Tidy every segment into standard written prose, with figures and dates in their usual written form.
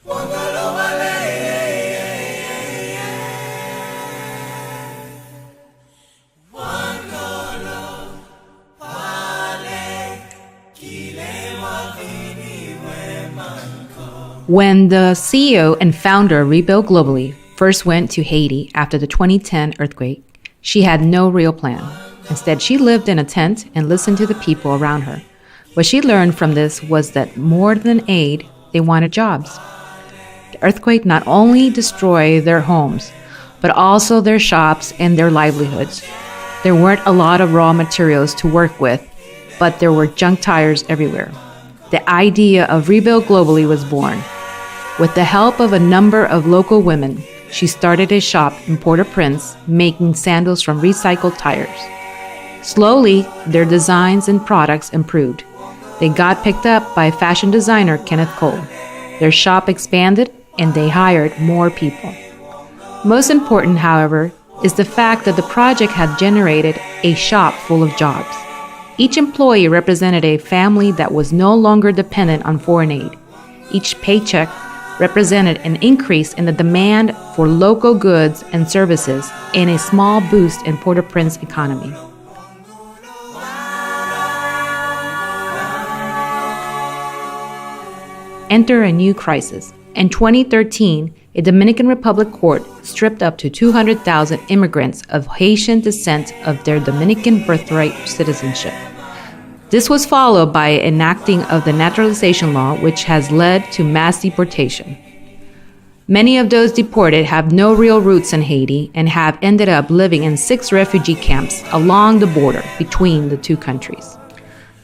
When the CEO and founder of Rebuild Globally first went to Haiti after the 2010 earthquake, she had no real plan. Instead, she lived in a tent and listened to the people around her. What she learned from this was that more than aid, they wanted jobs. The earthquake not only destroyed their homes, but also their shops and their livelihoods. There weren't a lot of raw materials to work with, but there were junk tires everywhere. The idea of Rebuild Globally was born. With the help of a number of local women, she started a shop in Port-au-Prince making sandals from recycled tires. Slowly, their designs and products improved. They got picked up by fashion designer Kenneth Cole. Their shop expanded and they hired more people. Most important, however, is the fact that the project had generated a shop full of jobs. Each employee represented a family that was no longer dependent on foreign aid. Each paycheck represented an increase in the demand for local goods and services and a small boost in Port-au-Prince economy. Enter a new crisis. In 2013, a Dominican Republic court stripped up to 200,000 immigrants of Haitian descent of their Dominican birthright citizenship. This was followed by enacting of the naturalization law, which has led to mass deportation. Many of those deported have no real roots in Haiti and have ended up living in 6 refugee camps along the border between the two countries.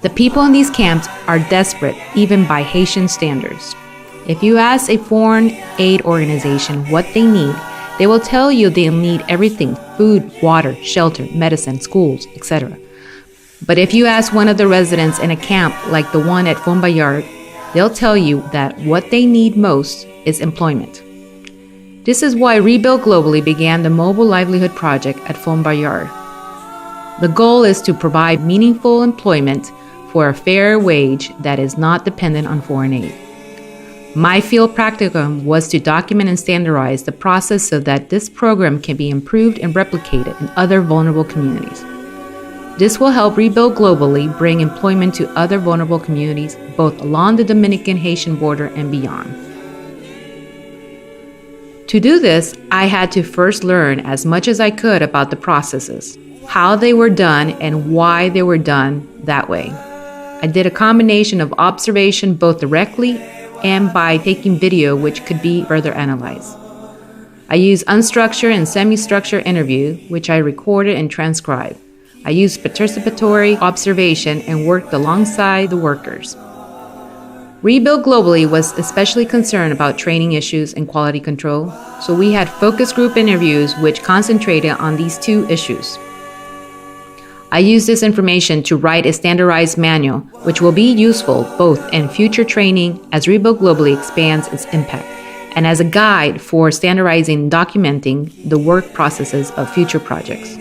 The people in these camps are desperate, even by Haitian standards. If you ask a foreign aid organization what they need, they will tell you they'll need everything: food, water, shelter, medicine, schools, etc. But if you ask one of the residents in a camp like the one at Fond Bayard, they'll tell you that what they need most is employment. This is why Rebuild Globally began the Mobile Livelihood Project at Fond Bayard. The goal is to provide meaningful employment for a fair wage that is not dependent on foreign aid. My field practicum was to document and standardize the process so that this program can be improved and replicated in other vulnerable communities. This will help Rebuild Globally bring employment to other vulnerable communities, both along the Dominican-Haitian border and beyond. To do this, I had to first learn as much as I could about the processes, how they were done, and why they were done that way. I did a combination of observation both directly and by taking video, which could be further analyzed. I used unstructured and semi-structured interview, which I recorded and transcribed. I used participatory observation and worked alongside the workers. Rebuild Globally was especially concerned about training issues and quality control, so we had focus group interviews which concentrated on these 2 issues. I used this information to write a standardized manual, which will be useful both in future training as Rebuild Globally expands its impact, and as a guide for standardizing and documenting the work processes of future projects.